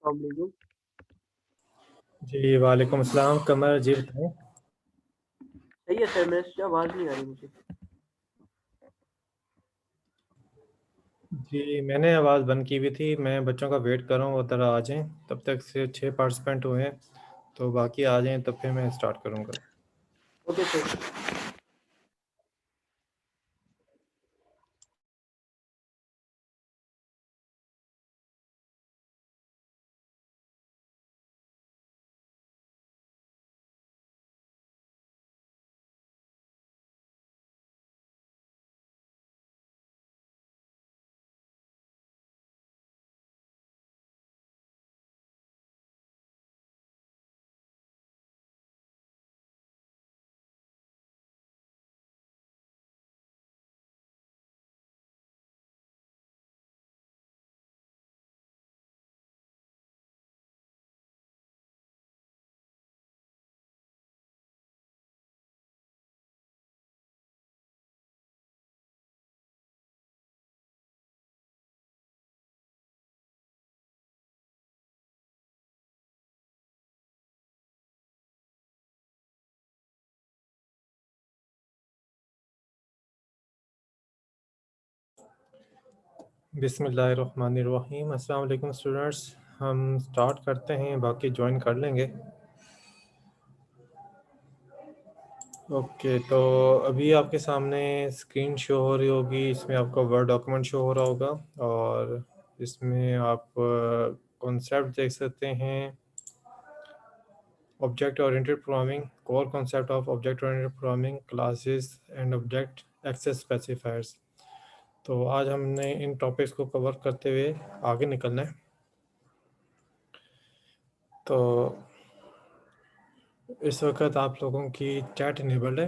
वालेकुम। जी वालेकुम अस्सलाम। कमर जी बताएं। सही है सर, मैं आवाज़ नहीं आ रही मुझे। जी मैंने आवाज़ बंद की हुई थी। मैं बच्चों का वेट कर रहा हूँ, वो ज़रा आ जाएं। तब तक से 6 पार्टिसिपेंट हुए हैं, तो बाकी आ जाएं तब फिर मैं स्टार्ट करूँगा। Okay sir. बिस्मिल्लाहिर्रहमानिर्रहीम। अस्सलाम वालेकुम स्टूडेंट्स। हम स्टार्ट करते हैं, बाकी ज्वाइन कर लेंगे। ओके, तो अभी आपके सामने स्क्रीन शो हो रही होगी। इसमें आपका वर्ड डॉक्यूमेंट शो हो रहा होगा और इसमें आप कॉन्सेप्ट देख सकते हैं। Object oriented programming, core concept of object oriented programming, classes and object access specifiers. तो आज हमने इन टॉपिक्स को कवर करते हुए आगे निकलना है। तो इस वक्त आप लोगों की चैट इनेबल्ड है,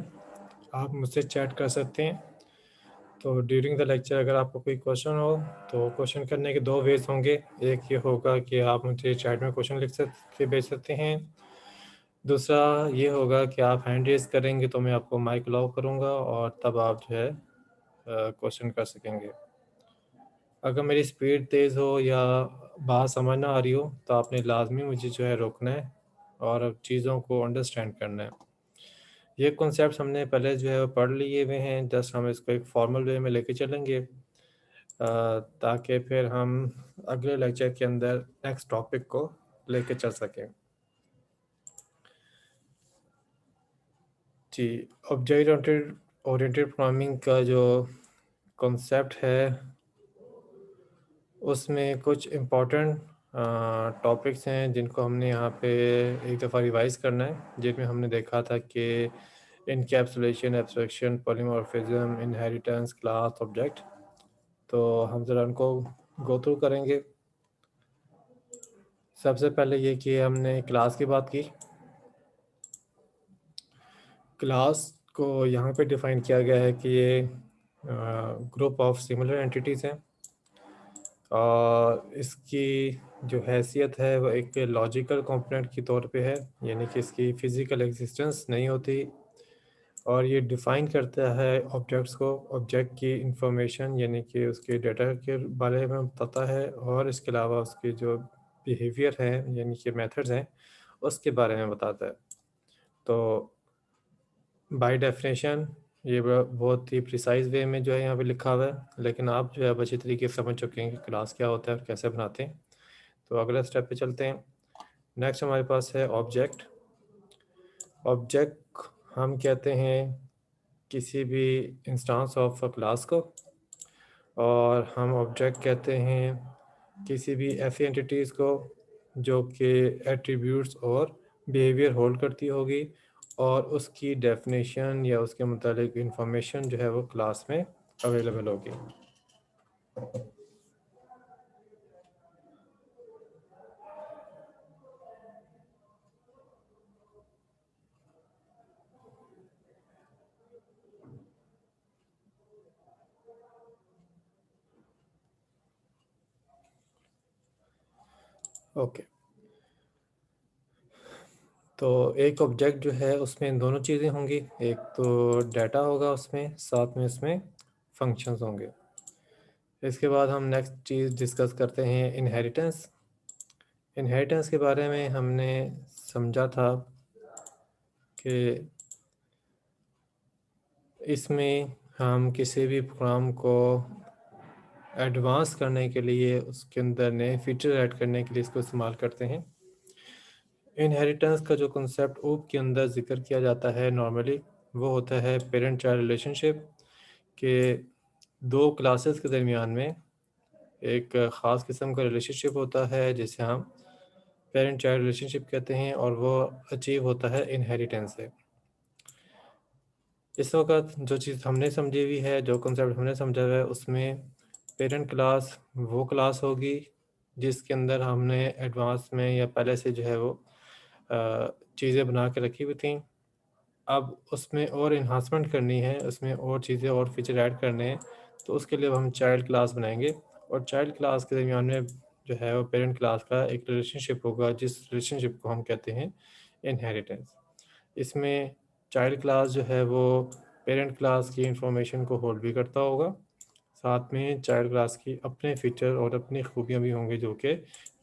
आप मुझसे चैट कर सकते हैं। तो ड्यूरिंग द लेक्चर अगर आपको कोई क्वेश्चन हो तो क्वेश्चन करने के दो वेज होंगे। एक ये होगा कि आप मुझे चैट में क्वेश्चन लिख के भेज सकते हैं। दूसरा ये होगा कि आप हैंड रेज करेंगे तो मैं आपको माइक अलाउ करूँगा और तब आप जो है क्वेश्चन कर सकेंगे। अगर मेरी स्पीड तेज़ हो या बात समझ ना आ रही हो तो आपने लाजमी मुझे जो है रोकना है और चीज़ों को अंडरस्टैंड करना है। ये कॉन्सेप्ट्स हमने पहले जो है वो पढ़ लिए हुए हैं, जस्ट हम इसको एक फॉर्मल वे में लेके चलेंगे ताकि फिर हम अगले लेक्चर के अंदर नेक्स्ट टॉपिक को लेके चल सकें। जी, ऑब्जेक्ट ओरिएंटेड प्रोग्रामिंग का जो कॉन्सेप्ट है उसमें कुछ इम्पोर्टेंट टॉपिक्स हैं जिनको हमने यहाँ पे एक दफ़ा रिवाइज़ करना है। जिनमें हमने देखा था कि encapsulation, abstraction, polymorphism, inheritance, class, object. तो हम ज़रा उनको गो थ्रू करेंगे। सबसे पहले ये कि हमने क्लास की बात की। क्लास को यहाँ पे डिफ़ाइन किया गया है कि ये ग्रुप ऑफ सिमिलर एंटिटीज़ हैं और इसकी जो हैसियत है वो एक लॉजिकल कंपोनेंट के तौर पे है, यानी कि इसकी फ़िज़िकल एग्जिस्टेंस नहीं होती। और ये डिफ़ाइन करता है ऑब्जेक्ट्स को, ऑब्जेक्ट की इंफॉर्मेशन यानी कि उसके डाटा के बारे में बताता है और इसके अलावा उसके जो बिहेवियर है यानी कि मेथड्स हैं उसके बारे में बताता है। तो बाय डेफिनेशन ये बहुत ही प्रिसाइज वे में जो है यहाँ पे लिखा हुआ है, लेकिन आप जो है अब अच्छी तरीके से समझ चुके हैं कि क्लास क्या होता है और कैसे बनाते हैं। तो अगले स्टेप पे चलते हैं। नेक्स्ट हमारे पास है ऑब्जेक्ट। ऑब्जेक्ट हम कहते हैं किसी भी इंस्टेंस ऑफ अ क्लास को, और हम ऑब्जेक्ट कहते हैं किसी भी ऐसी एंटिटीज़ को जो कि एट्रीब्यूट्स और बिहेवियर होल्ड करती होगी और उसकी डेफिनेशन या उसके मुतालिक इंफॉर्मेशन जो है वो क्लास में अवेलेबल होगी। ओके, तो एक ऑब्जेक्ट जो है उसमें दोनों चीज़ें होंगी, एक तो डाटा होगा उसमें, साथ में उसमें फंक्शंस होंगे। इसके बाद हम नेक्स्ट चीज़ डिस्कस करते हैं इनहेरिटेंस। इनहेरिटेंस के बारे में हमने समझा था कि इसमें हम किसी भी प्रोग्राम को एडवांस करने के लिए, उसके अंदर नए फीचर ऐड करने के लिए इसको इस्तेमाल करते हैं। इनहेरिटेंस का जो कंसेप्ट ऊप के अंदर ज़िक्र किया जाता है नॉर्मली, वो होता है पेरेंट चाइल्ड रिलेशनशिप के दो क्लासेस के दरमियान में एक ख़ास किस्म का रिलेशनशिप होता है जिसे हम पेरेंट चाइल्ड रिलेशनशिप कहते हैं, और वो अचीव होता है इनहेरिटेंस से। इस वक्त जो चीज़ हमने समझी हुई है, जो कंसेप्ट हमने समझा हुआ है, उसमें पेरेंट क्लास वो क्लास होगी जिसके अंदर हमने एडवांस में या पहले से जो है वो चीज़ें बना के रखी हुई थी। अब उसमें और इन्हांसमेंट करनी है, उसमें और चीज़ें और फीचर ऐड करने हैं, तो उसके लिए हम चाइल्ड क्लास बनाएंगे। और चाइल्ड क्लास के दरमियान में जो है वो पेरेंट क्लास का एक रिलेशनशिप होगा, जिस रिलेशनशिप को हम कहते हैं इनहेरिटेंस। इसमें चाइल्ड क्लास जो है वो पेरेंट क्लास की इंफॉर्मेशन को होल्ड भी करता होगा, साथ में चाइल्ड क्लास की अपने फीचर और अपनी खूबियाँ भी होंगी जो कि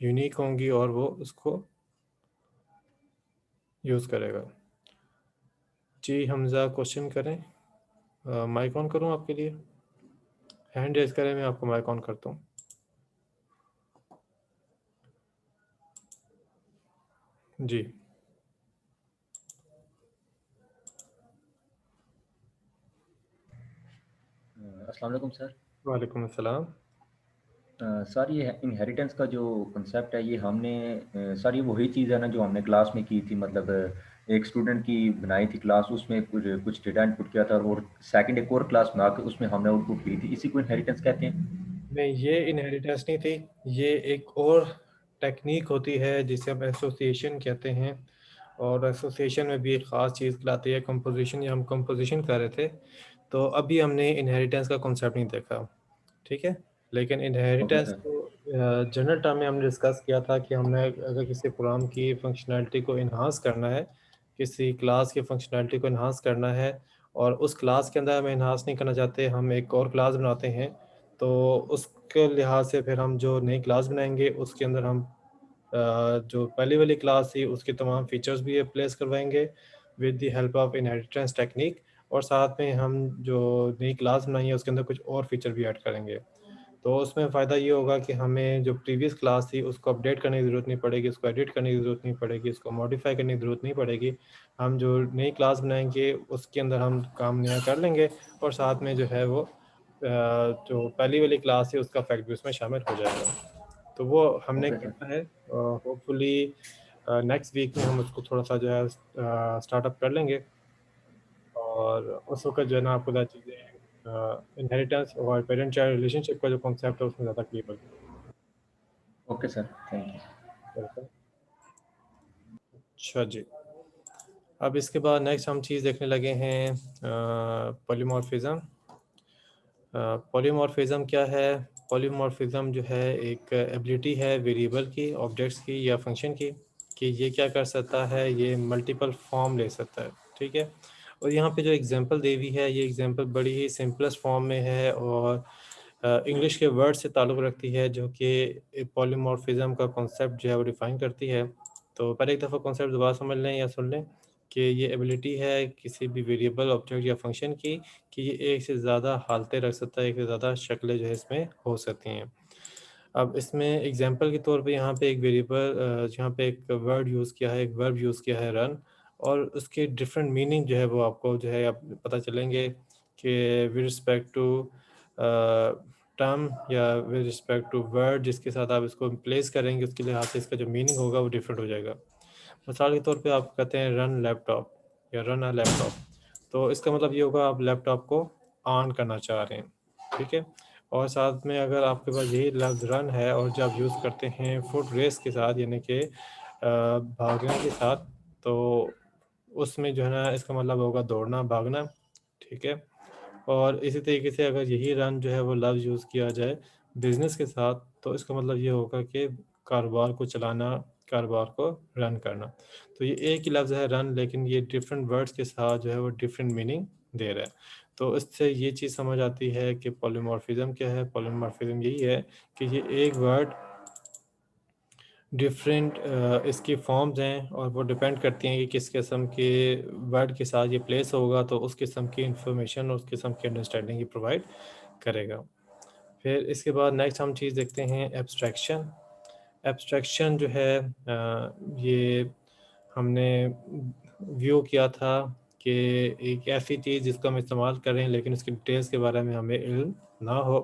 यूनिक होंगी और वो उसको यूज़ करेगा। जी हमज़ा, क्वेश्चन करें। माइक ऑन करूँ आपके लिए? हैंड रेज करें, मैं आपको माइक ऑन करता हूँ। जी। अस्सलाम वालेकुम सर। वालेकुम अस्सलाम। सर ये इनहेरिटेंस का जो कंसेप्ट है ये हमने सर ये वही चीज़ है ना जो हमने क्लास में की थी, मतलब एक स्टूडेंट की बनाई थी क्लास, उसमें कुछ कुछ डेटा इनपुट किया था और सेकंड एक और क्लास बना के उसमें हमने आउटपुट की थी, इसी को इनहेरिटेंस कहते हैं। नहीं, ये इनहेरिटेंस नहीं थी, ये एक और टेक्निक होती है जिसे हम एसोसिएशन कहते हैं। और एसोसिएशन में भी एक ख़ास चीज़ लाती है कंपोजिशन, या हम कंपोजिशन कर रहे थे, तो अभी हमने इनहेरिटेंस का कॉन्सेप्ट नहीं देखा, ठीक है। लेकिन ओके इनहेरिटेंस सर। को जनरल टर्म में हमने डिस्कस किया था कि हमने अगर किसी प्रोग्राम की फंक्शनैलिटी को इन्हांस करना है, किसी क्लास की फंक्शनैलिटी को इन्हांस करना है, और उस क्लास के अंदर हम इन्हांस नहीं करना चाहते, हम एक और क्लास बनाते हैं, तो उसके लिहाज से फिर हम जो नई क्लास बनाएंगे उसके अंदर हम जो पहली वाली क्लास थी उसके तमाम फीचर्स भी रिप्लेस करवाएंगे with the help of inheritance technique, और साथ में हम जो नई क्लास बनाई है उसके अंदर कुछ और फीचर भी ऐड करेंगे। तो उसमें फ़ायदा ये होगा कि हमें जो प्रीवियस क्लास थी उसको अपडेट करने की ज़रूरत नहीं पड़ेगी, उसको एडिट करने की ज़रूरत नहीं पड़ेगी, उसको मॉडिफाई करने की ज़रूरत नहीं पड़ेगी। हम जो नई क्लास बनाएंगे उसके अंदर हम काम नया कर लेंगे, और साथ में जो है वो जो पहली वाली क्लास है उसका फैक्ट भी उसमें शामिल हो जाएगा। तो वो हमने ओके सर। करना है, होपफुली नेक्स्ट वीक में हम उसको थोड़ा सा जो है स्टार्टअप कर लेंगे, और उस वक्त जो है ना आपको ज़्यादा चीज़ें इनहेरिटेंस और पेरेंट चाइल्ड रिलेशनशिप का जो कॉन्सेप्ट है उसमें ज़्यादा क्लियर हो ओके सर, थैंक यू। जाएगा। अच्छा जी, अब इसके बाद नेक्स्ट हम चीज़ देखने लगे हैं पॉलीमॉर्फिज्म। पॉलीमॉर्फिज्म क्या है? पॉलीमॉर्फिज्म जो है एक एबिलिटी है वेरिएबल की, ऑब्जेक्ट्स की या फंक्शन की, कि ये क्या कर सकता है, ये मल्टीपल फॉर्म ले सकता है, ठीक है। और यहाँ पे जो एग्जांपल दी हुई है, ये एग्जांपल बड़ी ही सिंपलेस्ट फॉर्म में है और इंग्लिश के वर्ड से ताल्लुक़ रखती है जो कि पॉलीमॉर्फिज्म का कॉन्सेप्ट जो है वो डिफ़ाइन करती है। तो पहले एक दफ़ा कॉन्सेप्ट दोबारा समझ लें या सुन लें कि ये एबिलिटी है किसी भी वेरिएबल, ऑब्जेक्ट या फंक्शन की, कि ये एक से ज़्यादा हालतें रख सकता है, एक से ज़्यादा शक्लें जो है इसमें हो सकती हैं। अब इसमें एग्जांपल के तौर पे यहाँ पे एक वेरिएबल, जहाँ पे एक वर्ड यूज़ किया है, एक वर्ब यूज़ किया है रन, और उसके डिफरेंट मीनिंग जो है वो आपको जो है आप पता चलेंगे कि विद रिस्पेक्ट टू टर्म या विद रिस्पेक्ट टू वर्ड जिसके साथ आप इसको प्लेस करेंगे उसके लिहाज से इसका जो मीनिंग होगा वो डिफरेंट हो जाएगा। मिसाल के तौर पे आप कहते हैं रन लैपटॉप या रन अ लैपटॉप, तो इसका मतलब ये होगा आप लैपटॉप को ऑन करना चाह रहे हैं, ठीक है। और साथ में अगर आपके पास यही लफ्ज़ रन है और जब यूज़ करते हैं फुट रेस के साथ, यानी कि भागने के साथ, तो उसमें जो है ना इसका मतलब होगा दौड़ना, भागना, ठीक है। और इसी तरीके से अगर यही रन जो है वो लफ्ज़ यूज़ किया जाए बिज़नेस के साथ, तो इसका मतलब ये होगा कि कारोबार को चलाना, कारोबार को रन करना। तो ये एक ही लफ्ज़ है रन, लेकिन ये डिफरेंट वर्ड्स के साथ जो है वो डिफरेंट मीनिंग दे रहा है। तो इससे ये चीज़ समझ आती है कि पॉलीमॉर्फिज्म क्या है। पॉलीमॉर्फिज्म यही है कि ये एक वर्ड डिफरेंट इसकी फॉर्म्स हैं और वो डिपेंड करती हैं कि किस किस्म के वर्ड के साथ ये प्लेस होगा, तो उस किस्म की इंफॉर्मेशन और उस किस्म की अंडरस्टैंडिंग ये प्रोवाइड करेगा। फिर इसके बाद नेक्स्ट हम चीज़ देखते हैं एब्स्ट्रैक्शन। एब्स्ट्रैक्शन जो है ये हमने व्यू किया था कि एक ऐसी चीज़ जिसको हम इस्तेमाल कर रहे हैं लेकिन उसकी डिटेल्स के बारे में हमें इल्म ना हो।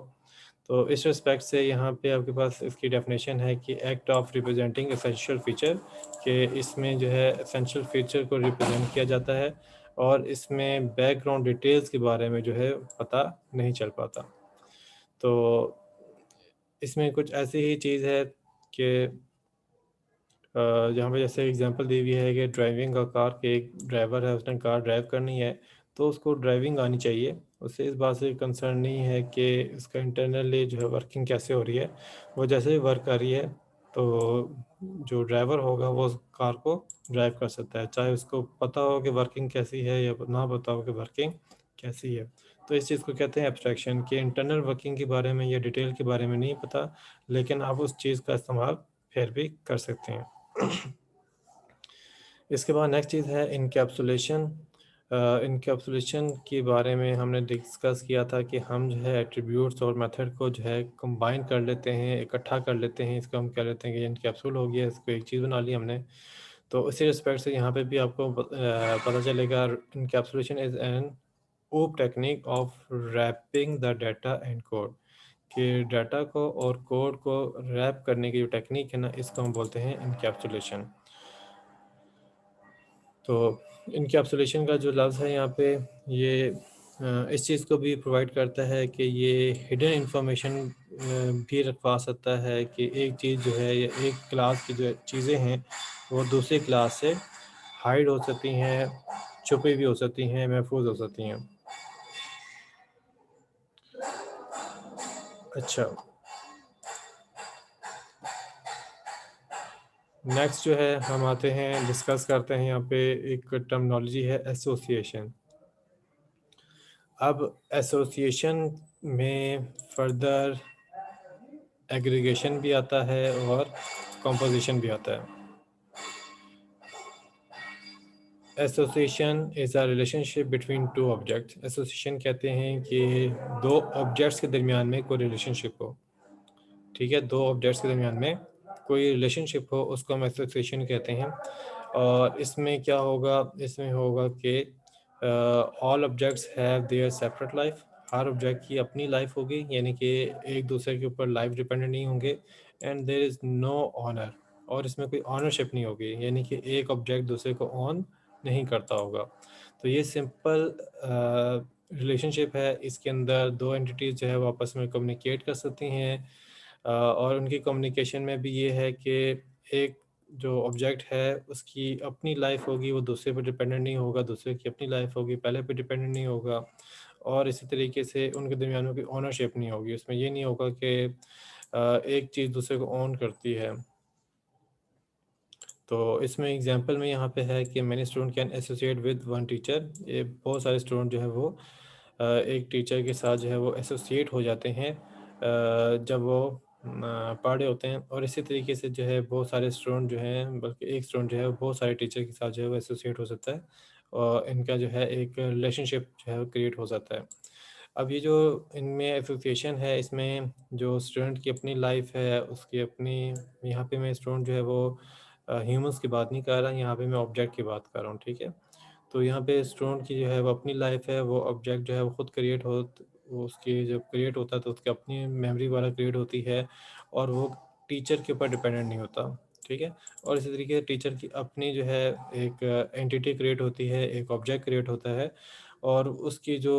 तो इस रिस्पेक्ट से यहाँ पे आपके पास इसकी डेफिनेशन है कि act of representing essential feature, कि इसमें जो है एसेंशियल फीचर को रिप्रेजेंट किया जाता है और इसमें बैकग्राउंड डिटेल्स के बारे में जो है पता नहीं चल पाता। तो इसमें कुछ ऐसी ही चीज़ है कि जहाँ पे जैसे एग्जांपल दी हुई है कि ड्राइविंग का कार के एक ड्राइवर है, उसने कार ड्राइव करनी है तो उसको ड्राइविंग आनी चाहिए, उसे इस बात से कंसर्न नहीं है कि उसका इंटरनली जो है वर्किंग कैसे हो रही है। वो जैसे ही वर्क कर रही है तो जो ड्राइवर होगा वो उस कार को ड्राइव कर सकता है, चाहे उसको पता हो कि वर्किंग कैसी है या ना पता हो कि वर्किंग कैसी है। तो इस चीज़ को कहते हैं एब्स्ट्रैक्शन, कि इंटरनल वर्किंग के बारे में या डिटेल के बारे में नहीं पता लेकिन आप उस चीज़ का इस्तेमाल फिर भी कर सकते हैं। इसके बाद नेक्स्ट चीज़ है इनकैप्सुलेशन। इनकैप्सुलेशन के बारे में हमने डिस्कस किया था कि हम जो है एट्रीब्यूट्स और मेथड को जो है कंबाइन कर लेते हैं, इकट्ठा कर लेते हैं, इसको हम कह लेते हैं कि इनकैप्सुल हो गया, इसको एक चीज़ बना ली हमने। तो उसी रिस्पेक्ट से यहाँ पे भी आपको पता चलेगा encapsulation is an OOP technique of wrapping the data and code, कि डाटा को और कोड को रैप करने की जो टेक्निक है ना, इसको हम बोलते हैं इनकैप्सुलेशन। तो इनकैप्सुलेशन का जो लफ्ज़ है यहाँ पे ये इस चीज़ को भी प्रोवाइड करता है कि ये हिडन इंफॉर्मेशन भी रखवा सकता है कि एक चीज़ जो है या एक क्लास की जो चीज़ें हैं वो दूसरी क्लास से हाइड हो सकती हैं, छुपी भी हो सकती हैं, महफूज हो सकती हैं। अच्छा, नेक्स्ट जो है हम आते हैं डिस्कस करते हैं यहाँ पे एक टर्मिनोलॉजी है एसोसिएशन। अब एसोसिएशन में फर्दर एग्रीगेशन भी आता है और कंपोजिशन भी आता है। Association is a relationship between two objects. Association कहते हैं कि दो ऑब्जेक्ट्स के दरमियान में कोई रिलेशनशिप हो, ठीक है, दो ऑब्जेक्ट्स के दरमियान में कोई रिलेशनशिप हो उसको हम एसोसिएशन कहते हैं। और इसमें क्या होगा, इसमें होगा कि all objects have their separate life, her object की अपनी लाइफ होगी, यानी कि एक दूसरे के ऊपर लाइफ डिपेंडेंट नहीं होंगे। And there is no honour, और इसमें कोई ऑनरशिप नहीं होगी, यानी कि एक ऑब्जेक्ट दूसरे को ऑन नहीं करता होगा। तो ये सिंपल रिलेशनशिप है, इसके अंदर दो एंटिटीज़ जो है वो आपस में कम्युनिकेट कर सकती हैं। और उनकी कम्युनिकेशन में भी ये है कि एक जो ऑब्जेक्ट है उसकी अपनी लाइफ होगी, वो दूसरे पर डिपेंडेंट नहीं होगा, दूसरे की अपनी लाइफ होगी, पहले पे डिपेंडेंट नहीं होगा। और इसी तरीके से उनके दरमियान में कोई ओनरशिप नहीं होगी, उसमें ये नहीं होगा कि एक चीज़ दूसरे को ओन करती है। तो इसमें एग्जांपल में यहाँ पे है कि many student can associate with one teacher, ये बहुत सारे स्टूडेंट जो है वो एक टीचर के साथ जो है वो एसोसिएट हो जाते हैं जब वो पढ़ रहे होते हैं। और इसी तरीके से जो है बहुत सारे स्टूडेंट जो हैं, बल्कि एक स्टूडेंट जो है वो बहुत सारे टीचर के साथ जो है वो एसोसिएट हो सकता है और इनका जो है एक रिलेशनशिप जो है वो क्रिएट हो जाता है। अब ये जो इनमें एसोसिएशन है, इसमें जो स्टूडेंट की अपनी लाइफ है उसकी अपनी, यहाँ पे मैं स्टूडेंट जो है वो ह्यूमंस की बात नहीं कर रहा, यहाँ पे मैं ऑब्जेक्ट की बात कर रहा हूँ, ठीक है। तो यहाँ पे स्टूडेंट की जो है वो अपनी लाइफ है, वो ऑब्जेक्ट जो है वो खुद क्रिएट हो, वो उसकी जब क्रिएट होता है तो उसकी अपनी मेमोरी वाला क्रिएट होती है और वो टीचर के ऊपर डिपेंडेंट नहीं होता, ठीक है। और इसी तरीके से टीचर की अपनी जो है एक एंटिटी क्रिएट होती है, एक ऑब्जेक्ट क्रिएट होता है और उसकी जो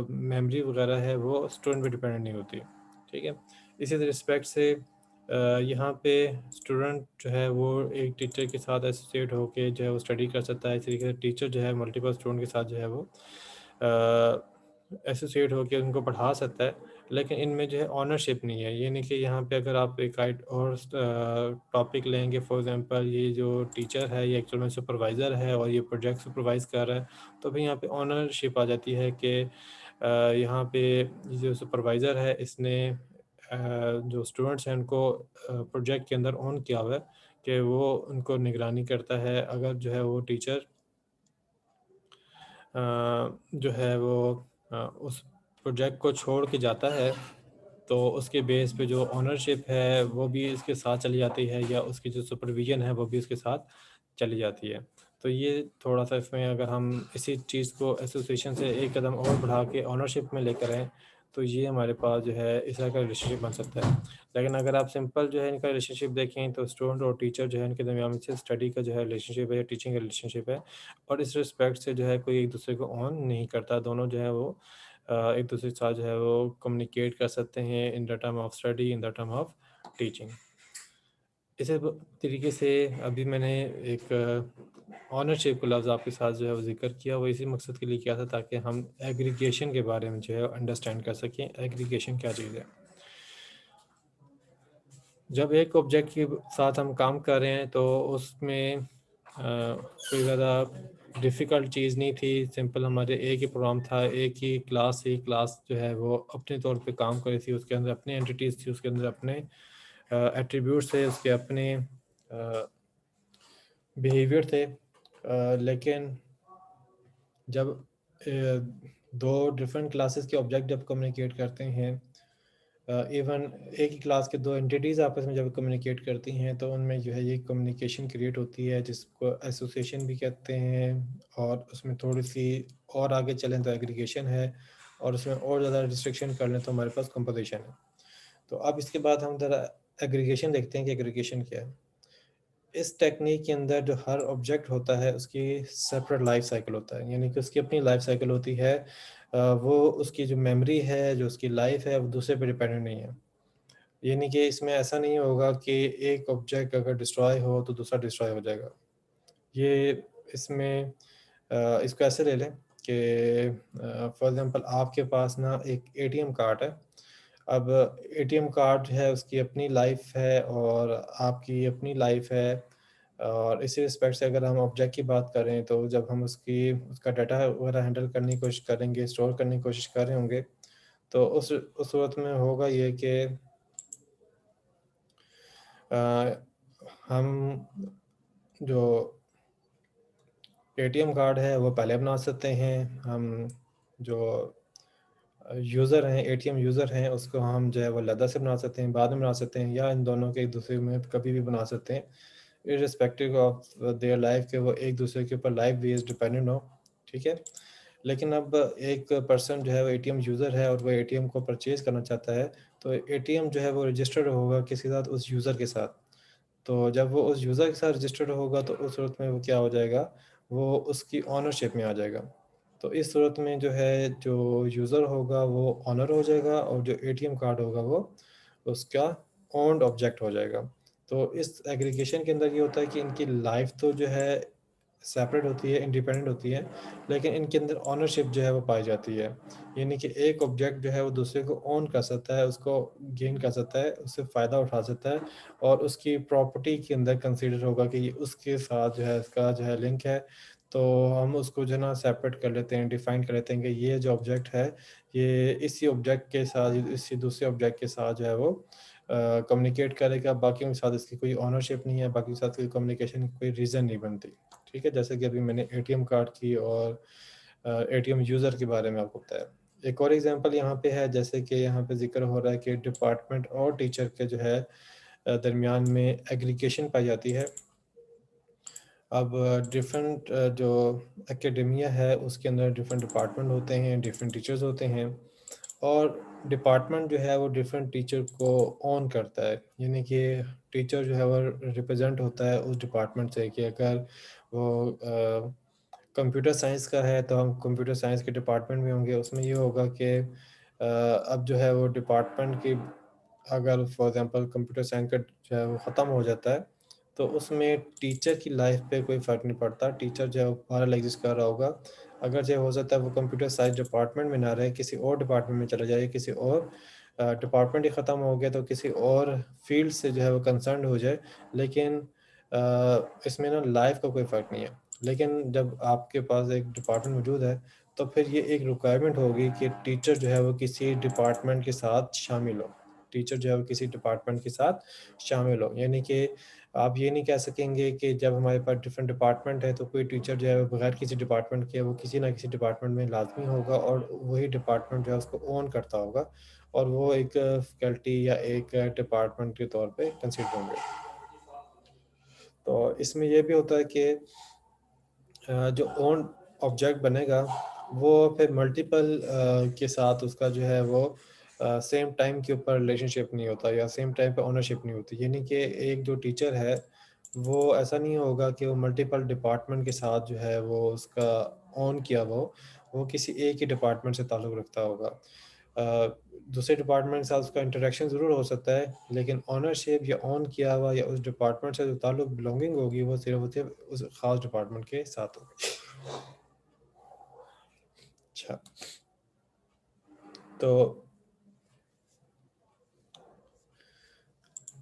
मेमोरी वगैरह है वो स्टूडेंट पे डिपेंडेंट नहीं होती, ठीक है। इसी रिस्पेक्ट से यहाँ पे स्टूडेंट जो है वो एक टीचर के साथ एसोसिएट होकर जो है वो स्टडी कर सकता है। इस तरीके से टीचर जो है मल्टीपल स्टूडेंट के साथ जो है वो एसोसिएट होकर उनको पढ़ा सकता है, लेकिन इनमें जो है ऑनरशिप नहीं है। ये नहीं कि यहाँ पे अगर आप एक और टॉपिक लेंगे, फॉर एग्जांपल ये जो टीचर है ये एक्चुअल में सुपरवाइज़र है और ये प्रोजेक्ट सुपरवाइज़ कर रहा है, तो फिर यहाँ पे ऑनरशिप आ जाती है कि यहाँ पे जो सुपरवाइज़र है इसने जो स्टूडेंट्स हैं उनको प्रोजेक्ट के अंदर ऑन किया हुआ है कि वो उनको निगरानी करता है। अगर जो है वो टीचर जो है वो उस प्रोजेक्ट को छोड़ के जाता है तो उसके बेस पे जो ओनरशिप है वो भी इसके साथ चली जाती है, या उसकी जो सुपरविजन है वो भी उसके साथ चली जाती है। तो ये थोड़ा सा इसमें अगर हम इसी चीज़ को एसोसिएशन से एक कदम और बढ़ा के ओनरशिप में लेकर आएँ तो ये हमारे पास जो है इस तरह का रिलेशनशिप बन सकता है। लेकिन अगर आप सिंपल जो है इनका रिलेशनशिप देखें तो स्टूडेंट और टीचर जो है इनके दरमियान में से स्टडी का जो है रिलेशनशिप है या टीचिंग का रिलेशनशिप है, और इस रिस्पेक्ट से जो है कोई एक दूसरे को ऑन नहीं करता। दोनों जो है वो एक दूसरे के साथ जो है वो कम्युनिकेट कर सकते हैं in the term of study, in the term of teaching. इसी तरीके से अभी मैंने एक ऑनरशिप का लफ्ज़ आपके साथ जो है वो ज़िक्र किया, वो इसी मकसद के लिए किया था ताकि हम एग्रीगेशन के बारे में जो है अंडरस्टैंड कर सकें एग्रीगेशन क्या चीज़ है। जब एक ऑब्जेक्ट के साथ हम काम कर रहे हैं तो उसमें कोई ज़्यादा डिफ़िकल्ट चीज़ नहीं थी। सिंपल हमारे एक ही प्रोग्राम था, एक ही क्लास थी। क्लास जो है वो अपने तौर पे काम कर रही थी, उसके अंदर अपने एंटिटीज़ थी, उसके अंदर अपने एट्रीब्यूट्स थे, उसके अपने बिहेवियर थे। लेकिन जब दो डिफरेंट क्लासेस के ऑब्जेक्ट जब कम्युनिकेट करते हैं, इवन एक ही क्लास के दो एंटिटीज़ आपस में जब कम्युनिकेट करती हैं तो उनमें जो है ये कम्युनिकेशन क्रिएट होती है जिसको एसोसिएशन भी कहते हैं, और उसमें थोड़ी सी और आगे चलें तो एग्रीगेशन है, और उसमें और ज़्यादा रिस्ट्रिक्शन कर लें तो हमारे पास कंपोजिशन है। तो अब इसके बाद हम ज़रा एग्रीगेशन देखते हैं कि एग्रीगेशन क्या है। इस टेक्निक के अंदर जो हर ऑब्जेक्ट होता है उसकी सेपरेट लाइफ साइकिल होता है, यानी कि उसकी अपनी लाइफ साइकिल होती है। वो उसकी जो मेमोरी है, जो उसकी लाइफ है, वो दूसरे पे डिपेंडेंट नहीं है। यानी कि इसमें ऐसा नहीं होगा कि एक ऑब्जेक्ट अगर डिस्ट्रॉय हो तो दूसरा डिस्ट्रॉय हो जाएगा। ये इसमें इसको ऐसे ले लें कि फॉर एग्जांपल आपके पास ना एक एटीएम कार्ड है। अब एटीएम कार्ड जो है उसकी अपनी लाइफ है और आपकी अपनी लाइफ है, और इसी रिस्पेक्ट से अगर हम ऑब्जेक्ट की बात करें तो जब हम उसका डाटा वगैरह हैंडल करने की कोशिश करेंगे, स्टोर करने की कोशिश कर रहे होंगे, तो उस सूरत में होगा ये कि हम जो एटीएम कार्ड है वो पहले बना सकते हैं। हम जो यूज़र हैं, एटीएम यूज़र हैं, उसको हम जो है वो अलहदा से बना सकते हैं, बाद में बना सकते हैं, या इन दोनों के एक दूसरे में कभी भी बना सकते हैं, इर्रिस्पेक्टिव ऑफ देयर लाइफ के वो एक दूसरे के ऊपर लाइफ बेस्ड डिपेंडेंट हो। ठीक है। लेकिन अब एक पर्सन जो है वो एटीएम यूज़र है और वो एटीएम को परचेज़ करना चाहता है, तो एटीएम जो है वो रजिस्टर्ड होगा किसी साथ, उस यूज़र के साथ। तो जब वो उस यूज़र के साथ रजिस्टर्ड होगा तो उस सूरत में वो क्या हो जाएगा, वो उसकी ओनरशिप में आ जाएगा। तो इस सूरत में जो है जो यूज़र होगा वो ओनर हो जाएगा, और जो एटीएम कार्ड होगा वो उसका ओन्ड ऑब्जेक्ट हो जाएगा। तो इस एग्रीगेशन के अंदर ये होता है कि इनकी लाइफ तो जो है सेपरेट होती है, इंडिपेंडेंट होती है, लेकिन इनके अंदर ओनरशिप जो है वो पाई जाती है। यानी कि एक ऑब्जेक्ट जो है वो दूसरे को ओन कर सकता है, उसको गेन कर सकता है, उससे फ़ायदा उठा सकता है, और उसकी प्रॉपर्टी के अंदर कंसीडर होगा कि ये उसके साथ जो है इसका जो है लिंक है। तो हम उसको जो है ना सेपरेट कर लेते हैं, डिफ़ाइन कर लेते हैं कि ये जो ऑब्जेक्ट है, ये इसी ऑब्जेक्ट के साथ, इसी दूसरे ऑब्जेक्ट के साथ जो है वो कम्युनिकेट करेगा। बाकियों के साथ इसकी कोई ओनरशिप नहीं है, बाकी के साथ कोई कम्युनिकेशन की कोई रीज़न नहीं बनती। ठीक है, जैसे कि अभी मैंने एटीएम कार्ड की और एटीएम यूज़र के बारे में आपको बताया। एक और एग्जांपल यहाँ पे है, जैसे कि यहाँ पे ज़िक्र हो रहा है कि डिपार्टमेंट और टीचर के जो है दरमियान में एग्रीगेशन पाई जाती है। अब डिफरेंट जो एकेडेमिया है उसके अंदर डिफरेंट डिपार्टमेंट होते हैं, डिफरेंट टीचर्स होते हैं, और डिपार्टमेंट जो है वो डिफरेंट टीचर को ऑन करता है। यानी कि टीचर जो है वो रिप्रेजेंट होता है उस डिपार्टमेंट से, कि अगर वो कंप्यूटर साइंस का है तो हम कंप्यूटर साइंस के डिपार्टमेंट में होंगे। उसमें ये होगा कि अब जो है वो डिपार्टमेंट की, अगर फॉर एग्जांपल कंप्यूटर साइंस का जो है वो ख़त्म हो जाता है तो उसमें टीचर की लाइफ पे कोई फ़र्क नहीं पड़ता। टीचर जो है वो बहरहाल एग्जिस्ट कर रहा होगा। अगर जो हो सकता है वो कंप्यूटर साइंस डिपार्टमेंट में ना रहे, किसी और डिपार्टमेंट में चला जाए, किसी और डिपार्टमेंट ही ख़त्म हो गया तो किसी और फील्ड से जो है वो कंसर्न हो जाए, लेकिन इसमें ना लाइफ का कोई फ़र्क नहीं है। लेकिन जब आपके पास एक डिपार्टमेंट मौजूद है तो फिर ये एक रिक्वायरमेंट होगी कि टीचर जो है वो किसी डिपार्टमेंट के साथ शामिल हो। टीचर जो है वो किसी डिपार्टमेंट के साथ शामिल हो। यानी कि आप ये नहीं कह सकेंगे कि जब हमारे पास डिफरेंट डिपार्टमेंट है तो कोई टीचर जो है वो बगैर किसी डिपार्टमेंट के वो किसी ना किसी डिपार्टमेंट में लाजमी होगा और वही डिपार्टमेंट जो है उसको ओन करता होगा और वो एक फैकल्टी या एक डिपार्टमेंट के तौर पे कंसिडर होंगे। तो इसमें ये भी होता है कि जो ओन ऑब्जेक्ट बनेगा वो फिर मल्टीपल के साथ उसका जो है वो सेम टाइम के ऊपर रिलेशनशिप नहीं होता या सेम टाइम पे ओनरशिप नहीं होती। यानी कि एक जो टीचर है वो ऐसा नहीं होगा कि वो मल्टीपल डिपार्टमेंट के साथ जो है वो उसका ओन किया वो किसी एक ही डिपार्टमेंट से ताल्लुक़ रखता होगा। दूसरे डिपार्टमेंट के साथ उसका इंटरेक्शन ज़रूर हो सकता है लेकिन ओनरशिप या ओन किया हुआ या उस डिपार्टमेंट से जो ताल्लुक़ बिलोंगिंग होगी वो सिर्फ उस ख़ास डिपार्टमेंट के साथ होगी। अच्छा,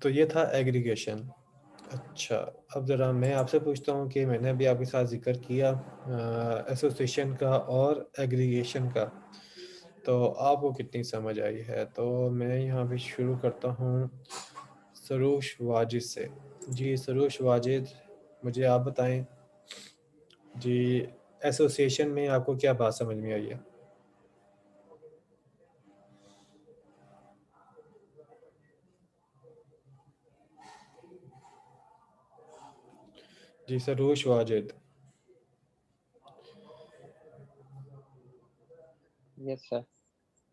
तो ये था एग्रीगेशन। अच्छा, अब ज़रा मैं आपसे पूछता हूँ कि मैंने अभी आपके साथ ज़िक्र किया एसोसिएशन का और एग्रीगेशन का, तो आपको कितनी समझ आई है? तो मैं यहाँ पे शुरू करता हूँ सरूश वाजिद से। जी सरूश वाजिद, मुझे आप बताएं जी, एसोसिएशन में आपको क्या बात समझ में आई है? जी सरूश वाजिद। Yes sir.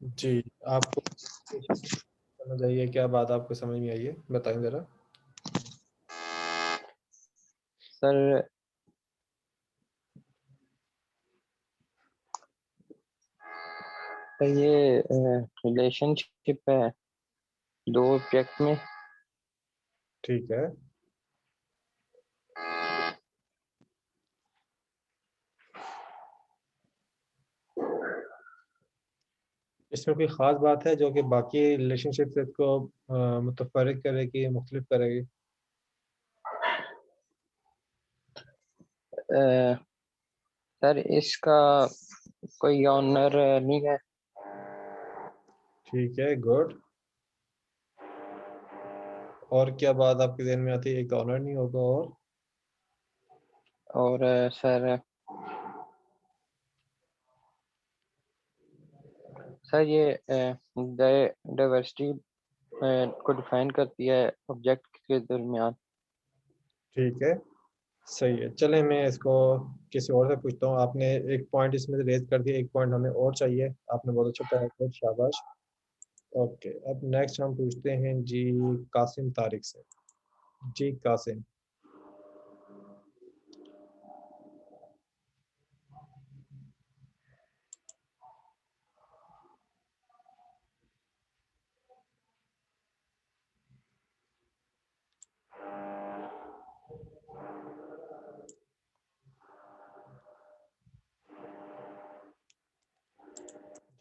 जी, आपको समझ आई है? क्या बात आपको समझ में आई है? बताएं ज़रा। सर ये रिलेशनशिप है दो ऑब्जेक्ट में। ठीक है। इसमें कोई ख़ास बात है जो कि बाकी रिलेशनशिप से इसको मुतफ़र्रिक़ करेगी, मुख्तलिफ करेगी? सर इसका कोई ऑनर नहीं है। ठीक है, गुड। और क्या बात आपके ज़हन में आती है? एक ऑनर नहीं होगा और सर ये डाइवर्सिटी को डिफाइन करती है ऑब्जेक्ट के दरमियान। ठीक है, सही है। चलें मैं इसको किसी और से पूछता हूँ। आपने एक पॉइंट इसमें से रेज़ कर दिया, एक पॉइंट हमें और चाहिए। आपने बहुत अच्छा ट्राई किया, शाबाश। ओके, अब नेक्स्ट हम पूछते हैं जी कासिम तारिक से। जी कासिम।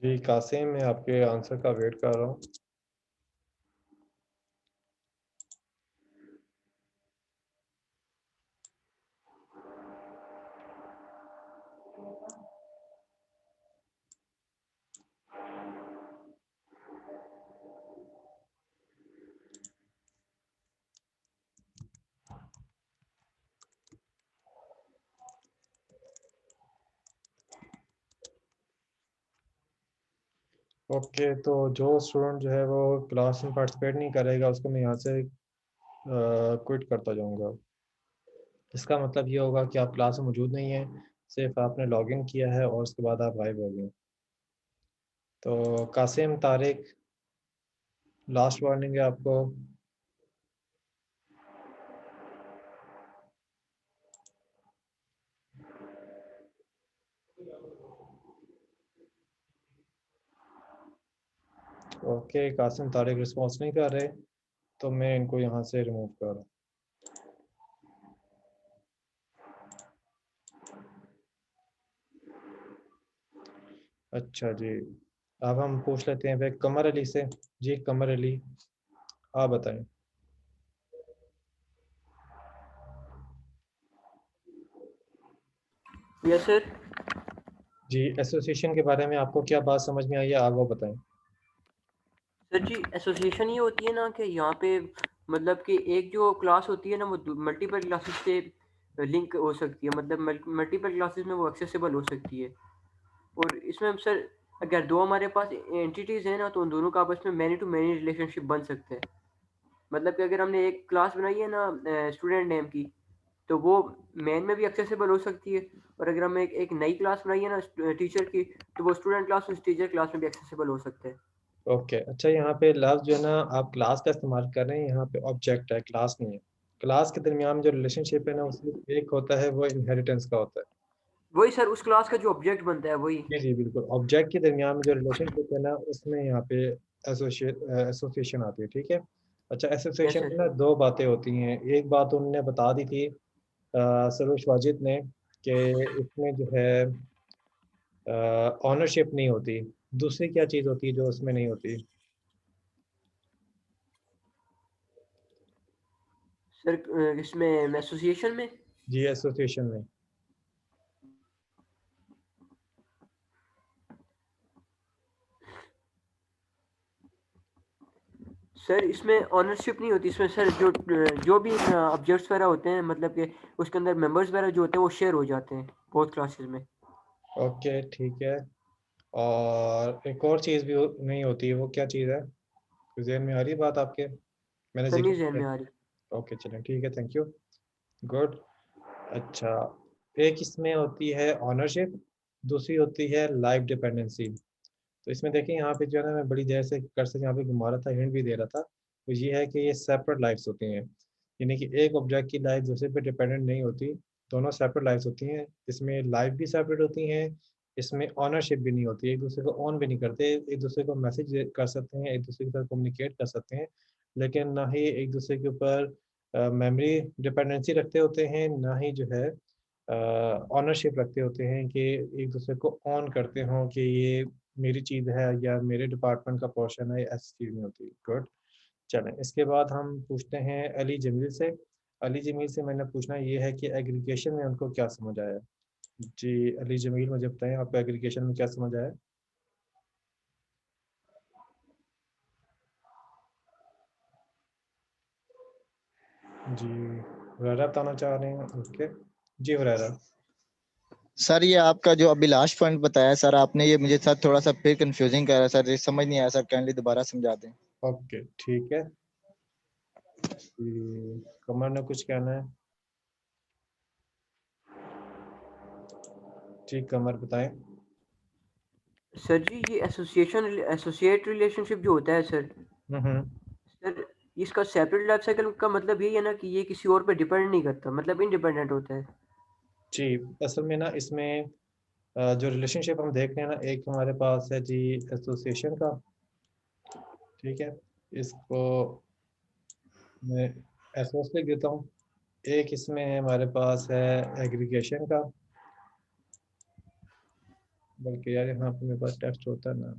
जी कासिम, मैं आपके आंसर का वेट कर रहा हूँ। ओके, तो जो स्टूडेंट जो है वो क्लास में पार्टिसिपेट नहीं करेगा उसको मैं यहाँ से क्विट करता जाऊँगा। इसका मतलब ये होगा कि आप क्लास में मौजूद नहीं हैं, सिर्फ आपने लॉगिन किया है और उसके बाद आप गायब हो गए। तो कासिम तारिक, लास्ट वार्निंग है आपको। ओके, कासिम तारिक रिस्पॉन्स नहीं कर रहे तो मैं इनको यहाँ से रिमूव कर रहा हूँ। अच्छा जी, अब हम पूछ लेते हैं फिर कमर अली से। जी कमर अली, आप बताएं। Yes sir. जी एसोसिएशन के बारे में आपको क्या बात समझ में आई है, आप वो बताएं। सर जी एसोसिएशन ये होती है ना कि यहाँ पे मतलब कि एक जो क्लास होती है ना वो मल्टीपल क्लासेस से लिंक हो सकती है, मतलब मल्टीपल क्लासेस में वो एक्सेसिबल हो सकती है। और इसमें सर अगर दो हमारे पास एंटिटीज़ हैं ना तो उन दोनों का आपस में मैनी टू मैनी रिलेशनशिप बन सकते हैं। मतलब कि अगर हमने एक क्लास बनाई है ना स्टूडेंट नेम की, तो वो मेन में भी एक्सेसिबल हो सकती है। और अगर हम एक नई क्लास बनाई है ना टीचर की, तो वो स्टूडेंट क्लास उस टीचर क्लास में भी एक्सेसिबल हो सकते हैं। ओके, अच्छा यहाँ पे लफ्ज़ जो है ना आप क्लास का इस्तेमाल कर रहे हैं, यहाँ पे ऑब्जेक्ट है, क्लास नहीं है। क्लास के दरमियान जो रिलेशनशिप है ना उसमें एक होता है वो इनहेरिटेंस का होता है। वही सर उस क्लास का जो ऑब्जेक्ट बनता है वही। जी जी बिल्कुल, ऑब्जेक्ट के दरमियान में जो रिलेशनशिप है ना उसमें यहाँ पे एसोसिएशन आती है, ठीक है। अच्छा, यस एसोसिएशन में सर। ना दो बातें होती हैं। एक बात उन्होंने बता दी थी सरोज वाजिद ने कि इसमें जो है ऑनरशिप नहीं होती। दूसरी क्या चीज़ होती है जो उसमें नहीं होती? सर इसमें एसोसिएशन में जी, एसोसिएशन में। सर इसमें ऑनरशिप नहीं होती। इसमें सर जो भी ऑब्जेक्ट्स वगैरह होते हैं, मतलब कि उसके अंदर मेंबर्स वगैरह जो होते हैं वो शेयर हो जाते हैं बहुत क्लासेस में। ओके ठीक है। और एक और चीज़ भी नहीं होती है, वो क्या चीज़ है? कुछ ज़हन में आ रही है बात आपके? मैंने सर जिक्र नहीं जहन किया। में आ रही। ओके चलें, ठीक है, थैंक यू। गुड। अच्छा, एक इसमें होती है ऑनरशिप, दूसरी होती है लाइफ डिपेंडेंसी। तो इसमें देखिए यहाँ पे जो है ना मैं बड़ी देर से कर्सर यहाँ पे घुमा रहा था, हिंट भी दे रहा था। तो ये है कि ये सेपरेट लाइफ्स होती हैं, यानी कि एक ऑब्जेक्ट की लाइफ दूसरे पे डिपेंडेंट नहीं होती, दोनों सेपरेट लाइफ्स होती हैं। इसमें लाइफ भी सेपरेट होती हैं, इसमें ऑनरशिप भी नहीं होती, एक दूसरे को ऑन भी नहीं करते, एक दूसरे को मैसेज कर सकते हैं, एक दूसरे के साथ कम्युनिकेट कर सकते हैं, लेकिन ना ही एक दूसरे के ऊपर मेमोरी डिपेंडेंसी रखते होते हैं, ना ही जो है ऑनरशिप रखते होते हैं कि एक दूसरे को ऑन करते हों कि ये मेरी चीज़ है या मेरे डिपार्टमेंट का पोर्शन है, ऐसी चीज़ नहीं होती। गुड। चलें, इसके बाद हम पूछते हैं अली जमील से। अली जमील से मैंने पूछना ये है कि एग्रीगेशन में उनको क्या समझ आया? जी अली जमील, मुझे बताएं आपको एग्रीगेशन में क्या समझ आया? जी, हुरैरा बताना चाह रहे हैं? ओके जी हुरैरा। सर ये आपका जो अभी लास्ट पॉइंट बताया सर आपने, ये मुझे सर थोड़ा सा फिर कंफ्यूजिंग कर रहा है सर, ये समझ नहीं आया सर, काइंडली दोबारा समझा दें। ओके ठीक है जी, कमर ने कुछ कहना है? जी कमर बताएं। सर जी ये एसोसिएट रिलेशनशिप जो होता है सर, हम्म। सर इसका सेपरेट लाइफ साइकिल का मतलब यही है ना कि ये किसी और पे डिपेंड नहीं करता, मतलब इंडिपेंडेंट होता है। जी, असल में ना इसमें जो रिलेशनशिप हम देख रहे हैं ना, एक हमारे पास है जी एसोसिएशन का, ठीक है, इसको मैं एसोस लिख देता हूँ। एक इसमें हमारे पास है एग्रीगेशन का, बल्कि यार यहाँ पे मेरे पास टेक्स्ट होता है ना,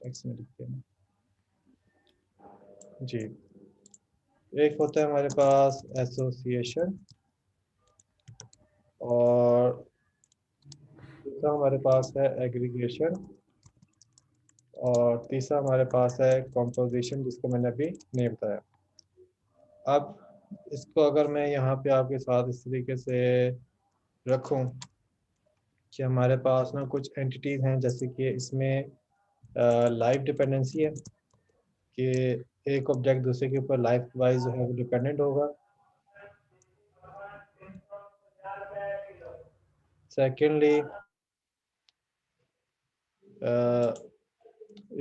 टेक्स्ट में लिखते हैं जी। एक होता है हमारे पास एसोसिएशन, और दूसरा हमारे पास है एग्रीगेशन, और तीसरा हमारे पास है कॉम्पोजिशन, जिसको मैंने अभी नहीं बताया। अब इसको अगर मैं यहाँ पे आपके साथ इस तरीके से रखूँ कि हमारे पास ना कुछ एंटिटीज़ हैं, जैसे कि इसमें लाइफ डिपेंडेंसी है कि एक ऑब्जेक्ट दूसरे के ऊपर लाइफ वाइज जो है वो डिपेंडेंट होगा। सेकेंडली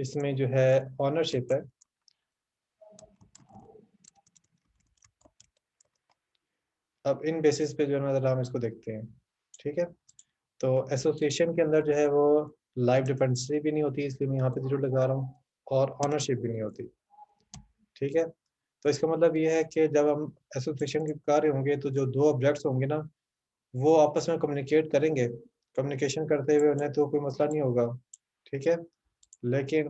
इसमें जो है ऑनरशिप है। अब इन बेसिस पे जो है ना ज़रा हम इसको देखते हैं, ठीक है। तो एसोसिएशन के अंदर जो है वो लाइफ डिपेंडेंसी भी नहीं होती, इसलिए मैं यहाँ पे जीरो लगा रहा हूँ, और ऑनरशिप भी नहीं होती, ठीक है। तो इसका मतलब ये है कि जब हम एसोसिएशन के कार्य होंगे तो जो दो ऑब्जेक्ट्स होंगे ना वो आपस में कम्युनिकेट करेंगे, कम्युनिकेशन करते हुए उन्हें तो कोई मसला नहीं होगा, ठीक है। लेकिन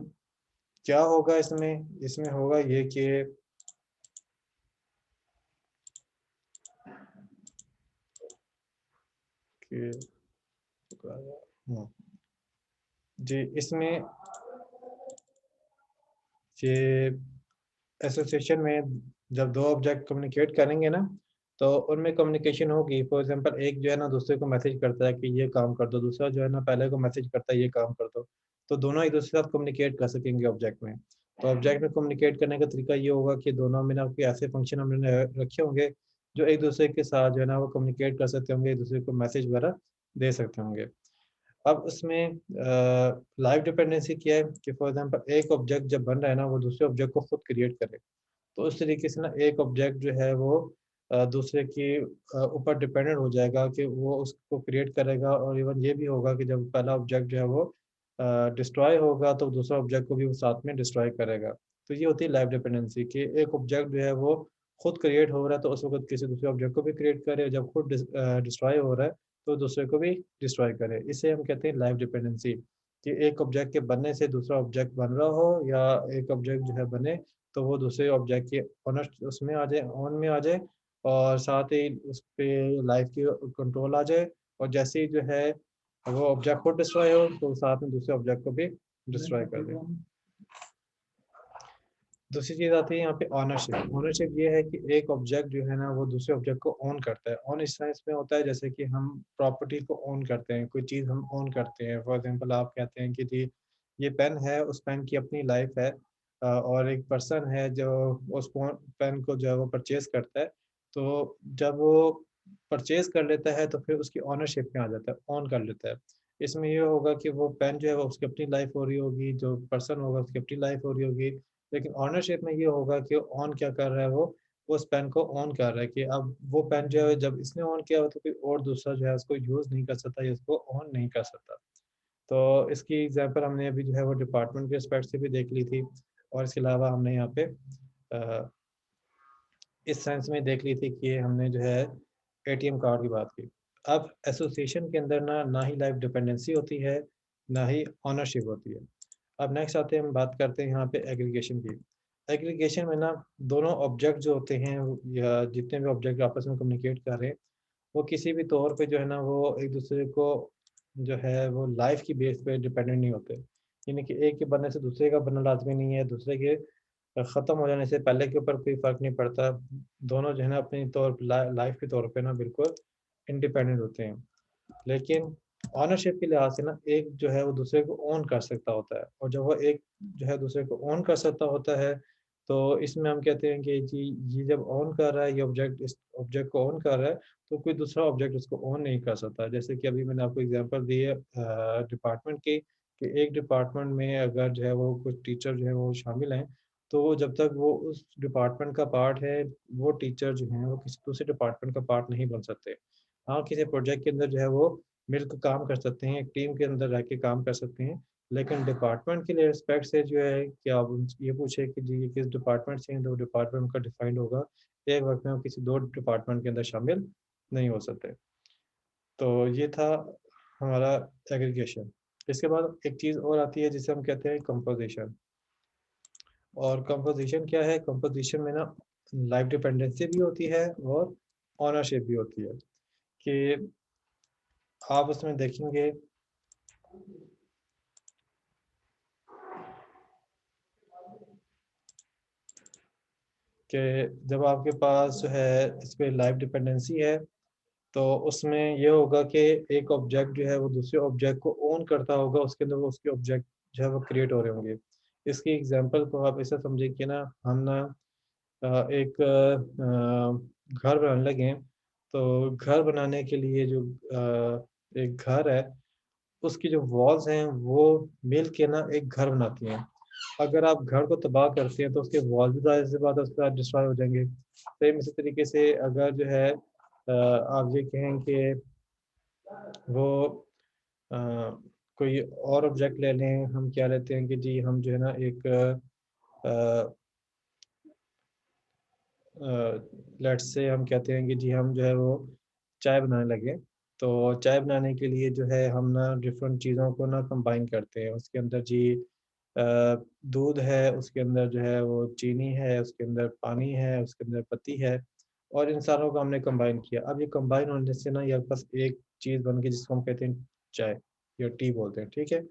क्या होगा इसमें, इसमें होगा ये कि हाँ, जी इसमें कि एसोसिएशन में जब दो ऑब्जेक्ट कम्युनिकेट करेंगे ना, तो उनमें कम्युनिकेशन होगी। फॉर एग्जांपल एक जो है ना दूसरे को मैसेज करता है कि ये काम कर दो, दूसरा जो है ना पहले को मैसेज करता है ये काम कर दो, तो दोनों एक दूसरे के साथ कम्युनिकेट कर सकेंगे ऑब्जेक्ट में। तो ऑब्जेक्ट में कम्युनिकेट करने का तरीका ये होगा कि दोनों में ना कोई ऐसे फंक्शन हमने रखे होंगे जो एक दूसरे के साथ जो है ना वो कम्युनिकेट कर सकते होंगे, एक दूसरे को मैसेज वगैरह दे सकते होंगे। अब उसमें लाइव डिपेंडेंसी क्या है कि फॉर एग्जांपल एक ऑब्जेक्ट जब बन रहा है ना वो दूसरे ऑब्जेक्ट को खुद क्रिएट करे। तो उस तरीके से ना एक ऑब्जेक्ट जो है वो दूसरे के ऊपर डिपेंडेंट हो जाएगा कि वो उसको क्रिएट करेगा, और इवन ये भी होगा कि जब पहला ऑब्जेक्ट जो है वो डिस्ट्रॉय होगा तो दूसरा ऑब्जेक्ट को भी वो साथ में डिस्ट्रॉय करेगा। तो ये होती है लाइव डिपेंडेंसी कि एक ऑब्जेक्ट जो है वो खुद क्रिएट हो रहा है तो उस वक्त किसी दूसरे ऑब्जेक्ट को भी क्रिएट करे, जब खुद डिस्ट्रॉय हो रहा है तो दूसरे को भी डिस्ट्रॉय करे। इसे हम कहते हैं लाइव डिपेंडेंसी, कि एक ऑब्जेक्ट के बनने से दूसरा ऑब्जेक्ट बन रहा हो, या एक ऑब्जेक्ट जो है बने तो वो दूसरे ऑब्जेक्ट के ऑनर उसमें आ जाए, ऑन में आ जाए, और साथ ही उस पे लाइफ की कंट्रोल आ जाए, और जैसे ही जो है वो ऑब्जेक्ट खुद डिस्ट्रॉय हो तो साथ में दूसरे ऑब्जेक्ट को भी डिस्ट्रॉय कर दे। दूसरी चीज़ आती है यहाँ पे ऑनरशिप। ऑनरशिप ये है कि एक ऑब्जेक्ट जो है ना वो दूसरे ऑब्जेक्ट को ओन करता है। ऑन इस सेंस में होता है जैसे कि हम प्रॉपर्टी को ओन करते हैं, कोई चीज़ हम ओन करते हैं। फॉर एग्जांपल आप कहते हैं कि जी ये पेन है, उस पेन की अपनी लाइफ है, और एक पर्सन है जो उस पेन को जो है वो परचेज करता है। तो जब वो परचेज कर लेता है तो फिर उसकी ऑनरशिप में आ जाता है, ओन कर लेता है। इसमें ये होगा कि वो पेन जो है वो उसकी अपनी लाइफ हो रही होगी, जो पर्सन होगा उसकी अपनी लाइफ हो रही होगी। लेकिन ओनरशिप में ये होगा कि ऑन क्या कर रहा है वो उस पेन को ऑन कर रहा है, कि अब वो पेन जो है जब इसने ऑन किया हो तो कोई और दूसरा जो है उसको यूज़ नहीं कर सकता या इसको ऑन नहीं कर सकता। तो इसकी एग्जांपल हमने अभी जो है वो डिपार्टमेंट के रिस्पेक्ट से भी देख ली थी, और इसके अलावा हमने यहाँ पे इस सेंस में देख ली थी कि हमने जो है एटीएम कार्ड की बात की। अब एसोसिएशन के अंदर ना ना ही लाइफ डिपेंडेंसी होती है, ना ही ओनरशिप होती है। अब नेक्स्ट आते हैं, हम बात करते हैं यहाँ पे एग्रीगेशन की। एग्रीगेशन में ना दोनों ऑब्जेक्ट जो होते हैं या जितने भी ऑब्जेक्ट आपस में कम्युनिकेट कर रहे हैं वो किसी भी तौर पे जो है ना वो एक दूसरे को जो है वो लाइफ की बेस पे डिपेंडेंट नहीं होते। यानी कि एक के बनने से दूसरे का बनना लाजमी नहीं है, दूसरे के ख़त्म हो जाने से पहले के ऊपर कोई फ़र्क नहीं पड़ता। दोनों जो है ना अपनी तौर लाइफ के तौर पे ना बिल्कुल इंडिपेंडेंट होते हैं। लेकिन ओनरशिप के लिहाज से ना एक जो है वो दूसरे को ओन कर सकता होता है, और जब वो एक जो है दूसरे को ओन कर सकता होता है तो इसमें हम कहते हैं कि जी ये जब ऑन कर रहा है, ये ऑब्जेक्ट इस ऑब्जेक्ट को ऑन कर रहा है, तो कोई दूसरा ऑब्जेक्ट उसको ऑन नहीं कर सकता। जैसे कि अभी मैंने आपको एग्जांपल दी है डिपार्टमेंट की, कि एक डिपार्टमेंट में अगर जो है वो कुछ टीचर जो है वो शामिल हैं, तो जब तक वो उस डिपार्टमेंट का पार्ट है वो टीचर जो हैं वो किसी दूसरे डिपार्टमेंट का पार्ट नहीं बन सकते। हाँ, किसी प्रोजेक्ट के अंदर जो है वो मिलकर काम कर सकते हैं, एक टीम के अंदर रह के काम कर सकते हैं। लेकिन डिपार्टमेंट के लिए रिस्पेक्ट से जो है कि आप उनसे ये पूछे कि जी ये किस डिपार्टमेंट से हैं, तो डिपार्टमेंट उनका डिफाइंड होगा। एक वक्त में वो किसी दो डिपार्टमेंट के अंदर शामिल नहीं हो सकते। तो ये था हमारा एग्रीगेशन। इसके बाद एक चीज़ और आती है जिसे हम कहते हैं कंपोजिशन। और कंपोजिशन क्या है? कंपोजिशन में ना लाइफ डिपेंडेंसी भी होती है और ओनरशिप भी होती है, कि आप उसमें देखेंगे कि जब आपके पास जो है इस पे लाइफ डिपेंडेंसी है तो उसमें ये होगा कि एक ऑब्जेक्ट जो है वो दूसरे ऑब्जेक्ट को ओन करता होगा, उसके अंदर वो उसके ऑब्जेक्ट जो है वो क्रिएट हो रहे होंगे। इसकी एग्जांपल को आप ऐसा समझिए कि ना हम ना एक घर बनाने लगे हैं, तो घर बनाने के लिए जो एक घर है उसकी जो वॉल्स हैं वो मिल के ना एक घर बनाती हैं। अगर आप घर को तबाह करते हैं तो उसके वॉल भी ज़ाहिर सी बात है उसके साथ डिस्ट्रॉय हो जाएंगे। सेम इसी तरीके से अगर जो है आप ये कहें कि वो अ, कोई और ऑब्जेक्ट ले लें, हम क्या लेते हैं कि जी हम जो है ना एक लेट्स से हम कहते हैं कि जी हम जो है वो चाय बनाने लगे। तो चाय बनाने के लिए जो है हम ना डिफरेंट चीज़ों को ना कंबाइन करते हैं। उसके अंदर जी दूध है, उसके अंदर जो है वो चीनी है, उसके अंदर पानी है, उसके अंदर पत्ती है, और इन सारों को हमने कंबाइन किया। अब ये कंबाइन होने से ना ये बस एक चीज़ बन गई जिसको हम कहते हैं चाय या टी बोलते हैं, ठीक है?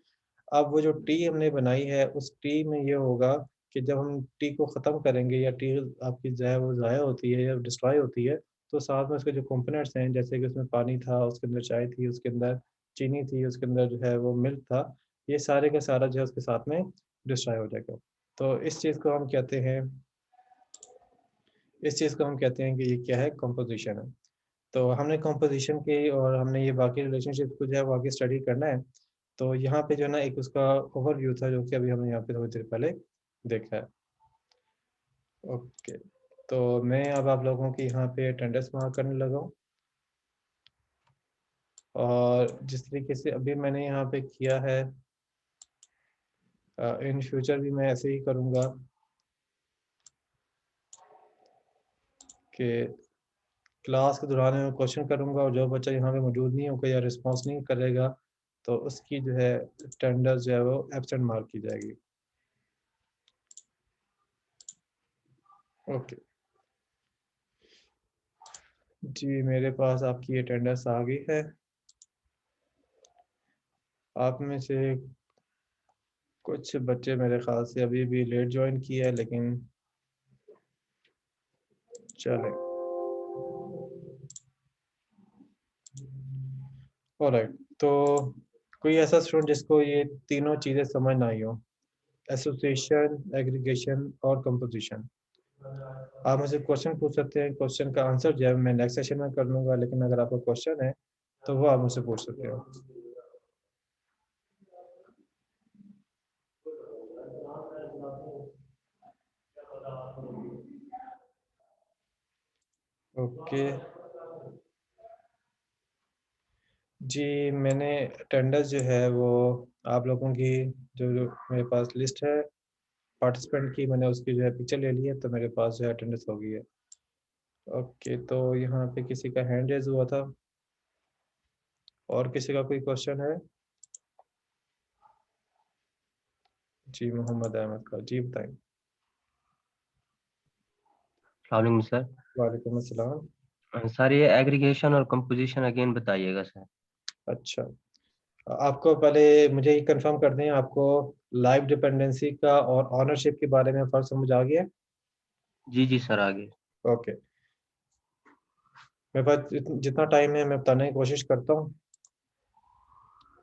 अब वो जो टी हमने बनाई है उस टी में ये होगा कि जब हम टी को ख़त्म करेंगे या टी आपकी जो है वो ज़ाया होती है या डिस्ट्रॉय होती है, तो साथ में उसके जो कंपोनेंट्स हैं, जैसे कि उसमें पानी था, उसके अंदर चाय थी, उसके अंदर चीनी थी, उसके अंदर जो है वो मिल्क था, ये सारे का सारा जो है उसके साथ में डिस्ट्रॉय हो जाएगा। तो इस चीज़ को हम कहते हैं कि ये क्या है, कंपोज़िशन है। तो हमने कंपोज़िशन की और हमने ये बाकी रिलेशनशिप को जो है वो आगे स्टडी करना है। तो यहाँ पे जो है ना एक उसका ओवरव्यू था जो कि अभी हमने यहाँ पे थोड़ी देर पहले देखा है। ओके, तो मैं अब आप लोगों की यहाँ पे अटेंडेंस मार्क करने लगा हूँ और जिस तरीके से अभी मैंने यहाँ पे किया है इन फ्यूचर भी मैं ऐसे ही करूँगा कि क्लास के दौरान मैं क्वेश्चन करूँगा और जो बच्चा यहाँ पे मौजूद नहीं होगा या रिस्पॉन्स नहीं करेगा तो उसकी जो है अटेंडेंस जो है वो एब्सेंट मार्क की जाएगी। ओके जी, मेरे पास आपकी अटेंडेंस आ गई है। आप में से कुछ बच्चे मेरे ख्याल से अभी भी लेट ज्वाइन किया है, लेकिन चले। ऑलराइट, तो कोई ऐसा स्टूडेंट जिसको ये तीनों चीज़ें समझ ना आई हो, एसोसिएशन, एग्रीगेशन और कंपोजिशन, आप मुझसे क्वेश्चन पूछ सकते हैं। क्वेश्चन का आंसर जो है मैं नेक्स्ट सेशन में कर लूँगा, लेकिन अगर आपका क्वेश्चन है तो वो आप मुझसे पूछ सकते हो। ओके जी, मैंने अटेंडेंस जो है वो आप लोगों की जो मेरे पास लिस्ट है पार्टिसिपेंट की, मैंने उसकी जो है पिक्चर ले ली है, तो मेरे पास जो है अटेंडेंस हो गई है। ओके, तो यहाँ पे किसी का हैंड रेज़ हुआ था और किसी का कोई क्वेश्चन है? जी, मोहम्मद अहमद का, जी बताएं। अस्सलाम सर। वालेकुम अस्सलाम। सर ये एग्रीगेशन और कंपोजिशन अगेन बताइएगा सर। अच्छा, आपको पहले मुझे ये कंफर्म कर दें, आपको लाइव डिपेंडेंसी का और ऑनरशिप के बारे में फ़र्क समझ आ गया है? जी जी सर, आगे। ओके, मेरे पास जितना टाइम है मैं बताने की कोशिश करता हूँ।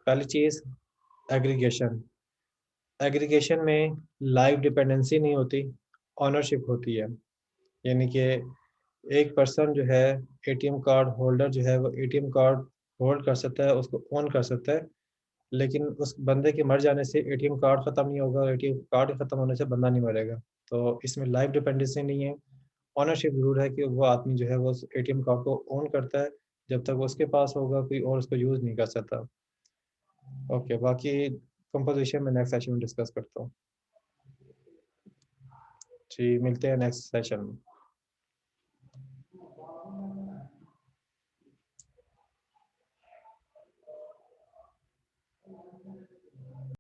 पहली चीज़ एग्रीगेशन। एग्रीगेशन में लाइव डिपेंडेंसी नहीं होती, ऑनरशिप होती है। यानी कि एक पर्सन जो है एटीएम कार्ड होल्डर जो है वो एटीएम कार्ड होल्ड कर सकता है, उसको ओन कर सकता है, लेकिन उस बंदे के मर जाने से एटीएम कार्ड ख़त्म नहीं होगा, एटीएम कार्ड ख़त्म होने से बंदा नहीं मरेगा। तो इसमें लाइव डिपेंडेंसी नहीं है, ओनरशिप ज़रूर है कि वो आदमी जो है वो उस एटीएम कार्ड को ओन करता है, जब तक वो उसके पास होगा कोई और उसको यूज़ नहीं कर सकता। ओके, बाकी कंपोजिशन में नेक्स्ट सेशन में डिस्कस करता हूँ। जी, मिलते हैं नेक्स्ट सेशन में।